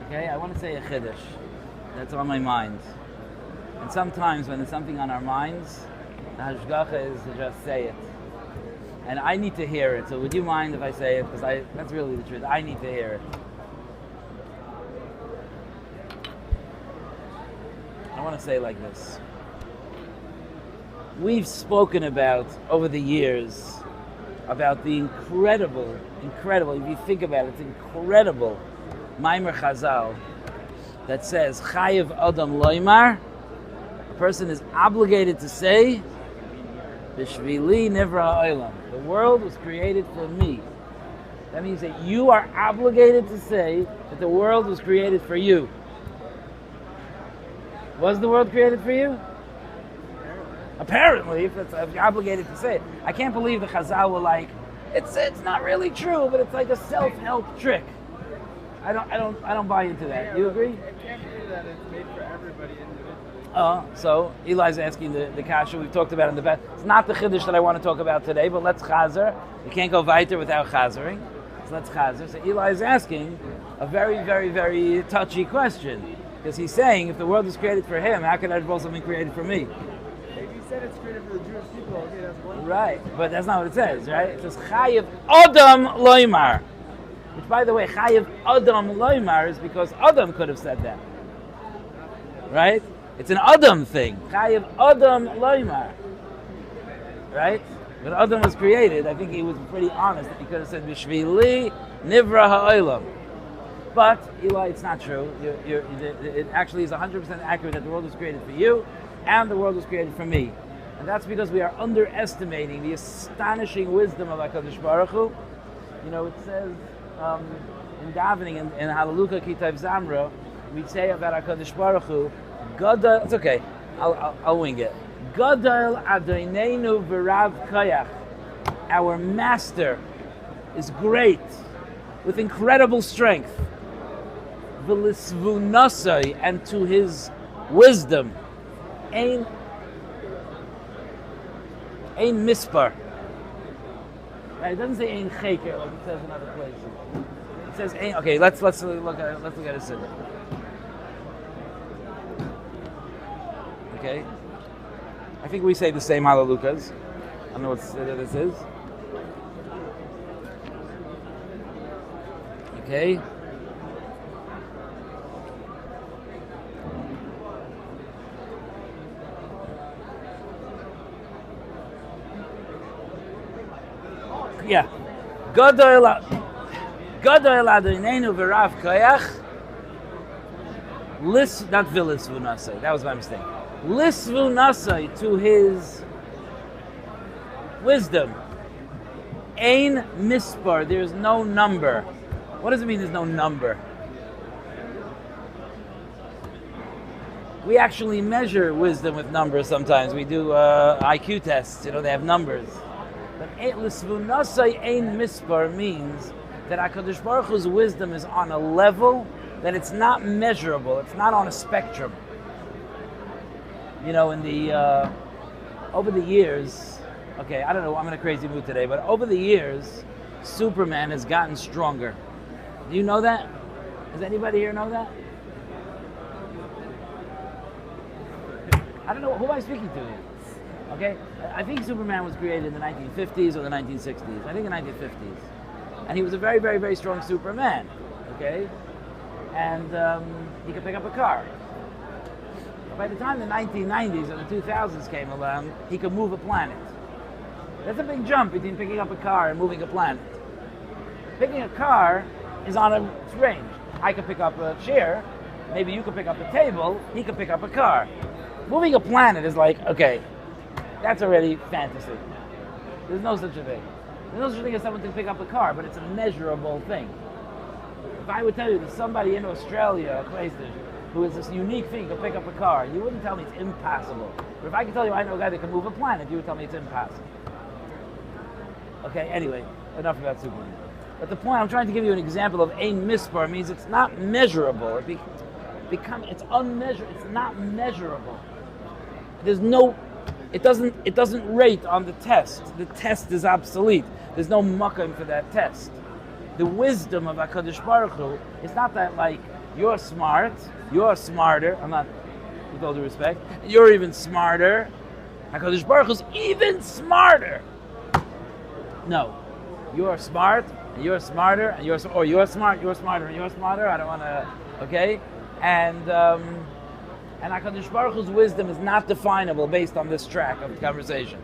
Okay, I want to say a chiddush that's on my mind. And sometimes when there's something on our minds, the hashgacha is to just say it. And I need to hear it, so would you mind if I say it? Because that's really the truth. I need to hear it. I want to say it like this. We've spoken about, over the years, about the incredible, if you think about it, it's incredible Maimer Chazal that says, Chayev Adam Loimar, a person is obligated to say, B'shvili Nivra Ha'olam, the world was created for me. That means that you are obligated to say that the world was created for you. Was the world created for you? Apparently, if you're obligated to say it. I can't believe the Chazal were like, it's not really true, but it's like a self-help trick. I don't buy into that. You agree? It can't be that it's made for everybody individually. So Eli's asking the kasha we've talked about in the past. It's not the chiddush that I want to talk about today, but let's chazer. You can't go weiter without chazering. So let's chazer. So Eli is asking a very, very, very touchy question. Because he's saying, if the world was created for him, how could there be something created for me? If you said it's created for the Jewish people, okay, that's one thing. Right, but that's not what it says, right? It says, Chayev Adam Loimar. Which, by the way, Chayev Adam Loimar is because Adam could have said that. Right? It's an Adam thing. Chayev Adam Loimar. Right? When Adam was created, I think he was pretty honest. He could have said, B'shvili Nivra Ha'olam. But, Eli, it's not true. It actually is 100% accurate that the world was created for you and the world was created for me. And that's because we are underestimating the astonishing wisdom of HaKadosh Baruch Hu. You know, it says in davening, in Hallelujah Kitav Zamra, we say about HaKadosh Baruch Hu, Gadol, it's okay, I'll wing it. Gadol Adonenu V'Rav Koyach. Our master is great, with incredible strength. V'lisvunasai, and to his wisdom. Ein mispar. Right, it doesn't say ein cheker like it says in other places. It says ein. Okay, let's look at it. Simple. Okay, I think we say the same hallelujahs. I don't know what this is. Okay. Yeah. Gadol Adonenu V'Rav Koyach. Not Vilisvu Nasai. That was my mistake. Lisvu Nasai, to his wisdom. Ein mispar. There's no number. What does it mean? There's no number. We actually measure wisdom with numbers sometimes. We do IQ tests. They have numbers. But Lisvunasai ein mispar means that HaKadosh Baruch Hu's wisdom is on a level that it's not measurable. It's not on a spectrum. In the over the years, okay, I don't know, I'm in a crazy mood today, but over the years, Superman has gotten stronger. Do you know that? Does anybody here know that? I don't know, who am I speaking to here? Okay, I think Superman was created in the 1950s or the 1960s. I think the 1950s. And he was a very, very, very strong Superman, okay? And he could pick up a car. By the time the 1990s or the 2000s came along, he could move a planet. That's a big jump between picking up a car and moving a planet. Picking a car is on a range. I could pick up a chair, maybe you could pick up a table, he could pick up a car. Moving a planet is like, okay, that's already fantasy. There's no such a thing. There's no such a thing as someone can pick up a car, but it's a measurable thing. If I would tell you that somebody in Australia, a place who is this unique thing, to pick up a car, you wouldn't tell me it's impossible. But if I could tell you I know a guy that can move a planet, you would tell me it's impossible. Okay, anyway, enough about Superman. But the point, I'm trying to give you an example of ein mispar means it's not measurable. It's unmeasurable. It's not measurable. There's no, it doesn't rate on the test. The test is obsolete. There's no makom for that test. the wisdom of HaKadosh Baruch Hu is not that like you're smart, you're smarter. I'm not, with all due respect, you're even smarter. HaKadosh Baruch Hu is even smarter. No, you're smart, and you're smarter, and you're smart, you're smarter, and you're smarter. I don't want to, okay? And HaKadosh Baruch Hu's wisdom is not definable based on this track of the conversation.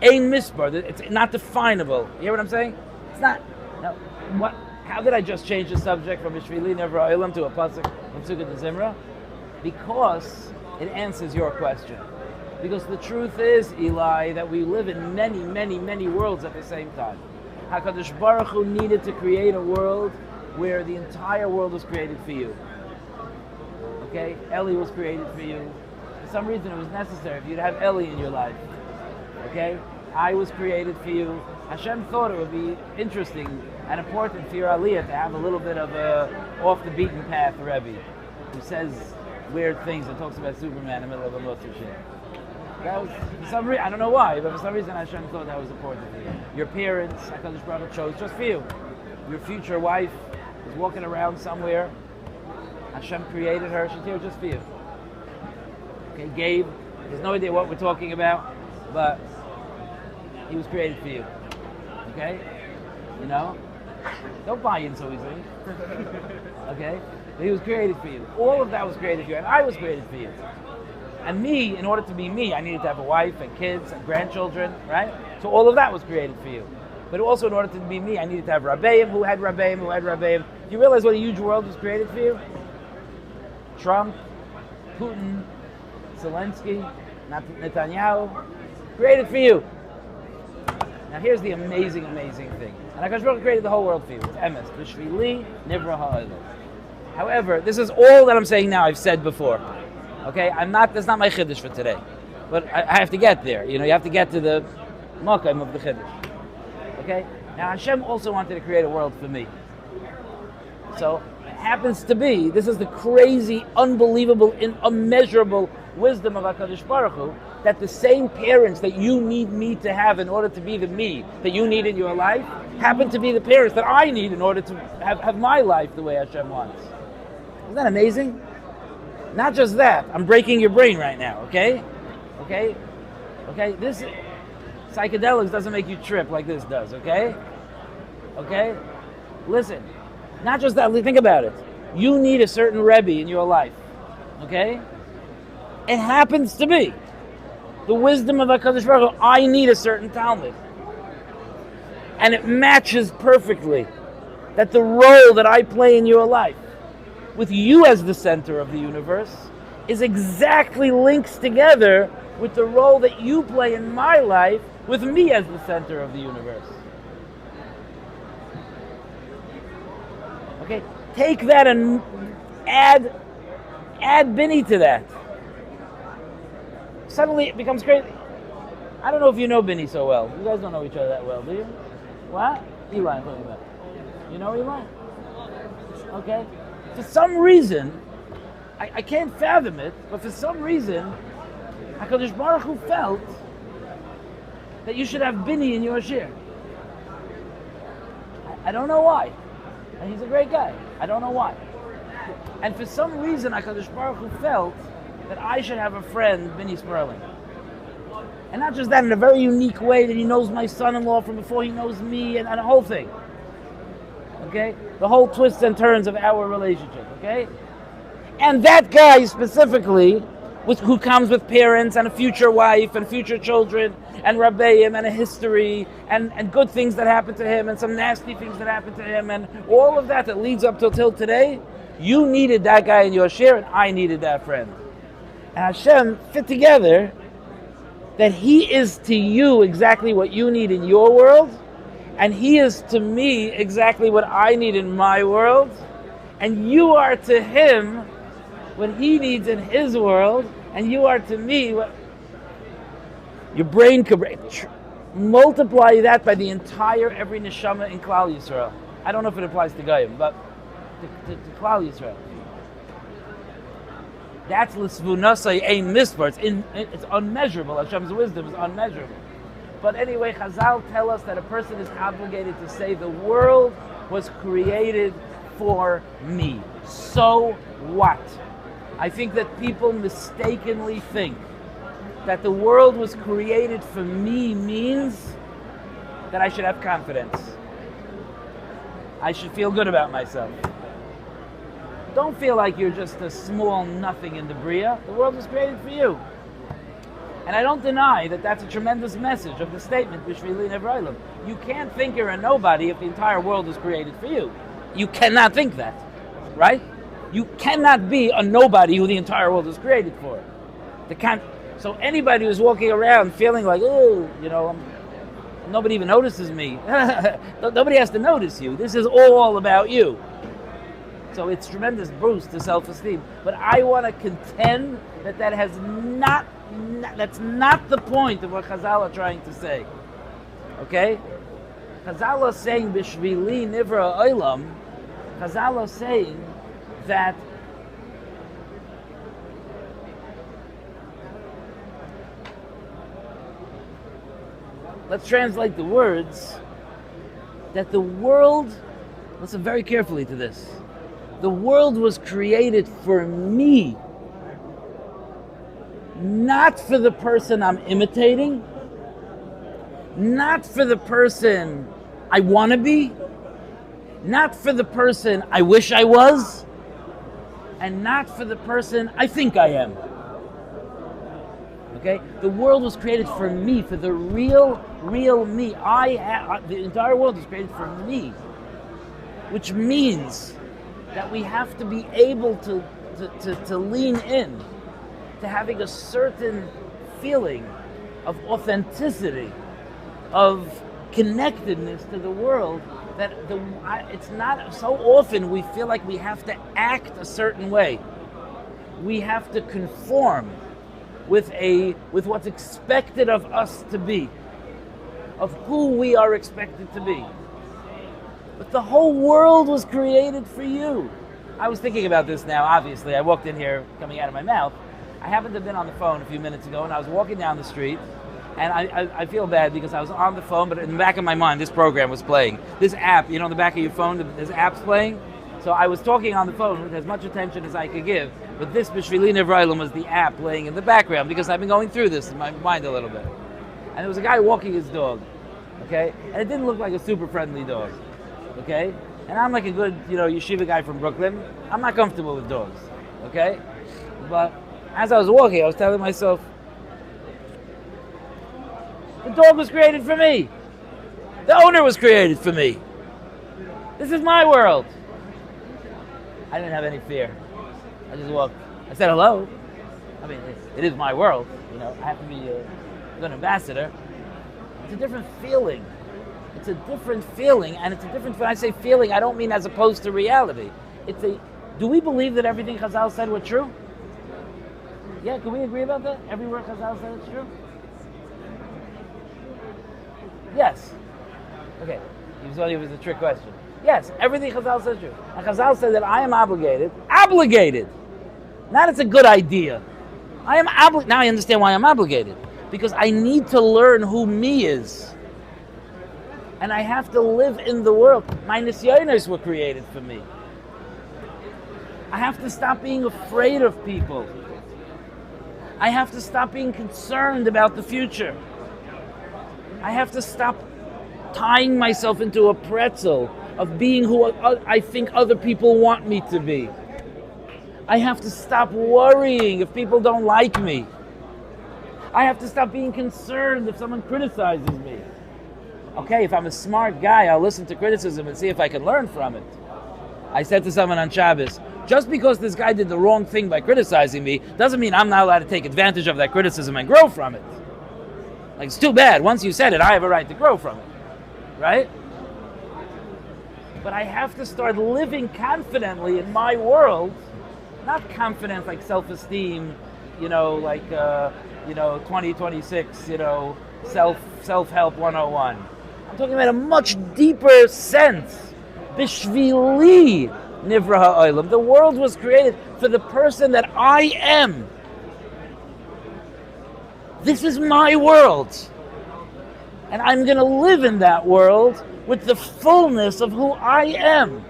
Ein misbar, it's not definable. You hear what I'm saying? It's not. No. What? How did I just change the subject from B'Shvili Nevra Olam to a pasuk from Sukkot to Zimra? Because it answers your question. Because the truth is, Eli, that we live in many, many, many worlds at the same time. HaKadosh Baruch Hu needed to create a world where the entire world was created for you. Okay? Eli was created for you. For some reason it was necessary for you to have Eli in your life. Okay? I was created for you. Hashem thought it would be interesting and important for your Aliyah to have a little bit of a off the beaten path Rebbe who says weird things and talks about Superman in the middle of a Motzei Shin. That was, for some reason, I don't know why, but for some reason Hashem thought that was important for you. Your parents, HaKadosh Baruch Hu chose just for you. Your future wife is walking around somewhere. Hashem created her. She's here just for you. Okay, Gabe, there's no idea what we're talking about, but he was created for you. Okay? You know? Don't buy in so easily. Okay? But he was created for you. All of that was created for you, and I was created for you. And me, in order to be me, I needed to have a wife and kids and grandchildren, right? So all of that was created for you. But also in order to be me, I needed to have Rabbeim who had Rabbeim who had Rabbeim. Do you realize what a huge world was created for you? Trump, Putin, Zelensky, Netanyahu, created for you. Now here's the amazing, amazing thing. And HaKadosh Baruch Hu created the whole world for you. It's emes. B'shvili nivra ha'olam. However, this is all that I'm saying now I've said before. Okay, that's not my chiddush for today. But I have to get there. You know, you have to get to the makam of the chiddush. Okay? Now Hashem also wanted to create a world for me. So, it happens to be, this is the crazy, unbelievable, immeasurable wisdom of HaKadosh Baruch Hu, that the same parents that you need me to have in order to be the me that you need in your life, happen to be the parents that I need in order to have my life the way Hashem wants. Isn't that amazing? Not just that, I'm breaking your brain right now, okay? Okay? Okay? This psychedelics doesn't make you trip like this does, okay? Okay? Listen, not just that, think about it. You need a certain Rebbe in your life, okay? It happens to be the wisdom of HaKadosh Baruch Hu, I need a certain Talmud. And it matches perfectly that the role that I play in your life, with you as the center of the universe, is exactly links together with the role that you play in my life with me as the center of the universe. Okay, take that and add Binny to that. Suddenly it becomes crazy. I don't know if you know Binny so well. You guys don't know each other that well, do you? What? Eli, I'm talking about. You know Eli? Okay. For some reason, I can't fathom it, but for some reason, HaKadosh Baruch Hu felt that you should have Binny in your share. I don't know why. And he's a great guy. I don't know why. And for some reason, HaKadosh Baruch Hu felt that I should have a friend, Binny Sperling. And not just that, in a very unique way, that he knows my son-in-law from before he knows me, and the whole thing. Okay? The whole twists and turns of our relationship, okay? And that guy specifically, who comes with parents and a future wife and future children and Rabbeim and a history and good things that happen to him and some nasty things that happen to him and all of that leads up till today, you needed that guy in your share and I needed that friend. And Hashem fit together that he is to you exactly what you need in your world, and he is to me exactly what I need in my world, and you are to him what he needs in his world, and you are to me what your brain could multiply that by the entire every neshama in Klal Yisrael. I don't know if it applies to Goyim, but to Klal Yisrael. That's l'svunasai ein misbar. It's unmeasurable. Hashem's wisdom is unmeasurable. But anyway, Chazal tell us that a person is obligated to say the world was created for me. So what? I think that people mistakenly think that the world was created for me means that I should have confidence. I should feel good about myself. Don't feel like you're just a small nothing in the Bria. The world was created for you. And I don't deny that that's a tremendous message of the statement, B'shvili Nevraylam. You can't think you're a nobody if the entire world was created for you. You cannot think that, right? You cannot be a nobody who the entire world is created for. So anybody who's walking around feeling like, oh, nobody even notices me. Nobody has to notice you. This is all about you. So it's tremendous boost to self-esteem. But I want to contend that that's not the point of what Chazal are trying to say. Okay? Chazal are saying, B'shvili nivra olam, Chazal are saying that let's translate the words, that the world, listen very carefully to this, the world was created for me, not for the person I'm imitating, not for the person I want to be, not for the person I wish I was, and not for the person I think I am. Okay? The world was created for me, for the real me. The entire world was created for me, which means that we have to be able to lean in to having a certain feeling of authenticity, of connectedness to the world, that it's not so often we feel like we have to act a certain way. We have to conform with what's expected of us to be, of who we are expected to be. But the whole world was created for you. I was thinking about this now, obviously. I walked in here, coming out of my mouth. I happened to have been on the phone a few minutes ago, and I was walking down the street, and I feel bad because I was on the phone, but in the back of my mind, this program was playing. This app, in the back of your phone, there's apps playing. So I was talking on the phone with as much attention as I could give, but this B'shvili Nevraylam was the app playing in the background because I've been going through this in my mind a little bit. And there was a guy walking his dog, okay? And it didn't look like a super friendly dog, okay? And I'm like a good, yeshiva guy from Brooklyn. I'm not comfortable with dogs, okay? But as I was walking, I was telling myself, the dog was created for me. The owner was created for me. This is my world. I didn't have any fear. I just walked. I said hello. I mean, it is my world. I have to be a good ambassador. It's a different feeling. It's a different feeling, and it's a different. When I say feeling, I don't mean as opposed to reality. Do we believe that everything Chazal said was true? Yeah, can we agree about that? Every word Chazal said is true? Yes. Okay. You was wondering if it was a trick question. Yes, everything Chazal says is true. And Chazal said that I am obligated. Not it's a good idea. I am obligated. Now I understand why I'm obligated. Because I need to learn who me is. And I have to live in the world. My nisyonos were created for me. I have to stop being afraid of people. I have to stop being concerned about the future. I have to stop tying myself into a pretzel of being who I think other people want me to be. I have to stop worrying if people don't like me. I have to stop being concerned if someone criticizes me. Okay, if I'm a smart guy, I'll listen to criticism and see if I can learn from it. I said to someone on Shabbos, just because this guy did the wrong thing by criticizing me doesn't mean I'm not allowed to take advantage of that criticism and grow from it. Like, it's too bad. Once you said it, I have a right to grow from it. Right? But I have to start living confidently in my world, not confidence like self-esteem, 2026, self-help 101. I'm talking about a much deeper sense. B'shvili nivra ha'olam. The world was created for the person that I am. This is my world. And I'm going to live in that world with the fullness of who I am.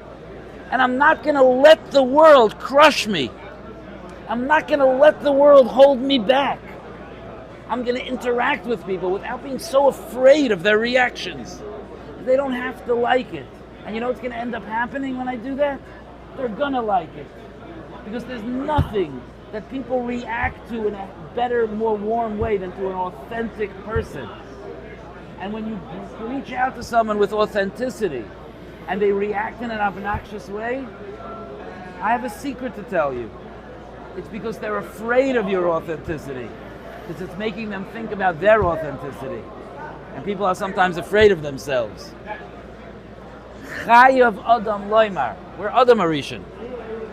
And I'm not going to let the world crush me. I'm not going to let the world hold me back. I'm going to interact with people without being so afraid of their reactions. They don't have to like it. And you know what's going to end up happening when I do that? They're going to like it. Because there's nothing that people react to in a better, more warm way than to an authentic person. And when you reach out to someone with authenticity and they react in an obnoxious way, I have a secret to tell you. It's because they're afraid of your authenticity. Because it's making them think about their authenticity. And people are sometimes afraid of themselves. Chayav Adam Loimar. We're Adam Arishan.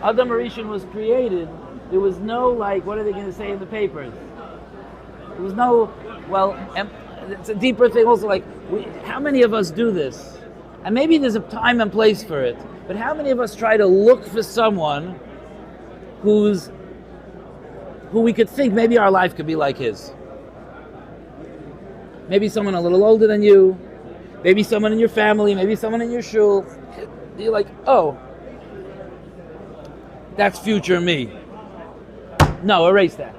Adam Arishan was created. There was no, like, what are they going to say in the papers? There was no, well, it's a deeper thing also, like, how many of us do this? And maybe there's a time and place for it, but how many of us try to look for someone who we could think maybe our life could be like his? Maybe someone a little older than you, maybe someone in your family, maybe someone in your shul. You're like, oh, that's future me. No, erase that.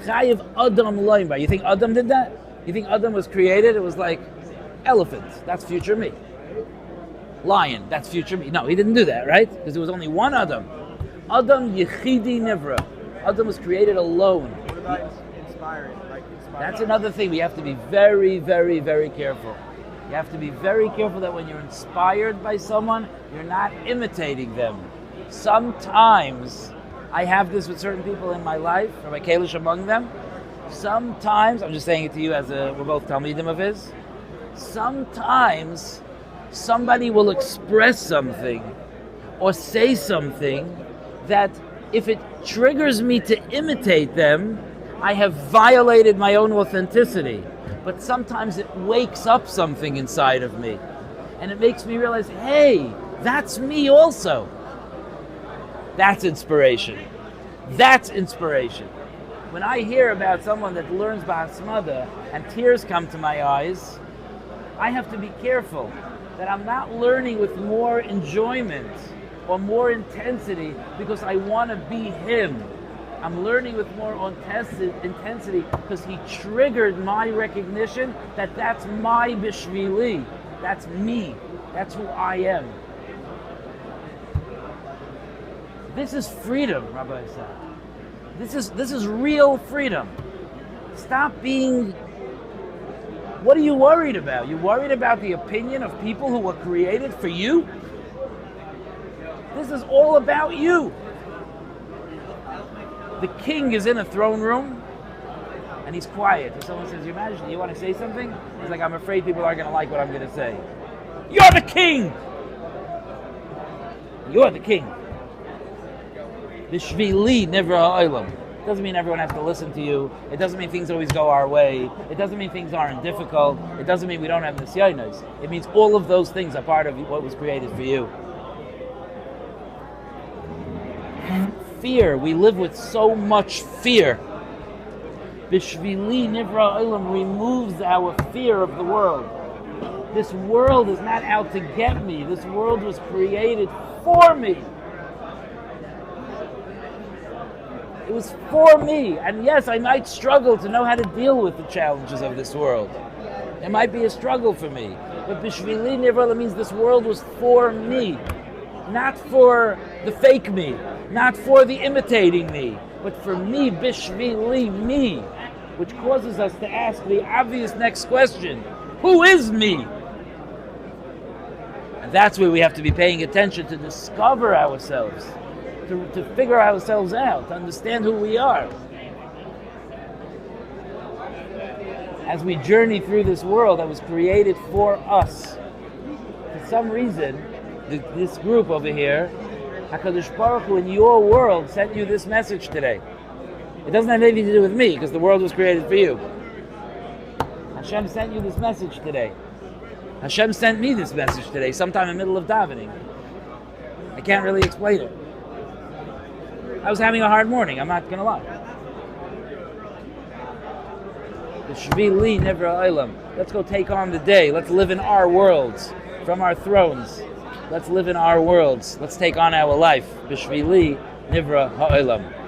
Chayiv Adam Loimar. You think Adam did that? You think Adam was created? It was like, elephant, that's future me. Lion, that's future me. No, he didn't do that, right? Because there was only one Adam. Adam Yechidi Nivra. Adam was created alone. What about inspiring? That's another thing. We have to be very, very, very careful. You have to be very careful that when you're inspired by someone, you're not imitating them. Sometimes, I have this with certain people in my life, Rabbi Kalish among them. Sometimes, I'm just saying it to you as we're both Talmidim of his. Sometimes, somebody will express something or say something that if it triggers me to imitate them, I have violated my own authenticity. But sometimes it wakes up something inside of me. And it makes me realize, hey, that's me also. That's inspiration. That's inspiration. When I hear about someone that learns Bahasmada and tears come to my eyes, I have to be careful that I'm not learning with more enjoyment or more intensity because I want to be him. I'm learning with more intensity because he triggered my recognition that that's my bishvili. That's me. That's who I am. This is freedom, Rabbi said. This is real freedom. Stop being... What are you worried about? You worried about the opinion of people who were created for you? This is all about you. The king is in a throne room and he's quiet. If someone says, imagine, you want to say something? He's like, I'm afraid people aren't going to like what I'm going to say. You're the king! You're the king. Bishvili Nivra Ha'olam. It doesn't mean everyone has to listen to you. It doesn't mean things always go our way. It doesn't mean things aren't difficult. It doesn't mean we don't have nisyonos. It means all of those things are part of what was created for you. Fear. We live with so much fear. Bishvili Nivra Ha'olam removes our fear of the world. This world is not out to get me. This world was created for me. It was for me. And yes, I might struggle to know how to deal with the challenges of this world. It might be a struggle for me. But Bishvili Nivra means this world was for me. Not for the fake me. Not for the imitating me. But for me, Bishvili, me. Which causes us to ask the obvious next question. Who is me? And that's where we have to be paying attention to discover ourselves. To figure ourselves out, to understand who we are. As we journey through this world that was created for us, for some reason, this group over here, HaKadosh Baruch Hu in your world sent you this message today. It doesn't have anything to do with me, because the world was created for you. Hashem sent you this message today. Hashem sent me this message today, sometime in the middle of davening. I can't really explain it. I was having a hard morning, I'm not going to lie. B'shvili nivra ha'olam. Let's go take on the day. Let's live in our worlds from our thrones. Let's live in our worlds. Let's take on our life. B'shvili nivra ha'olam.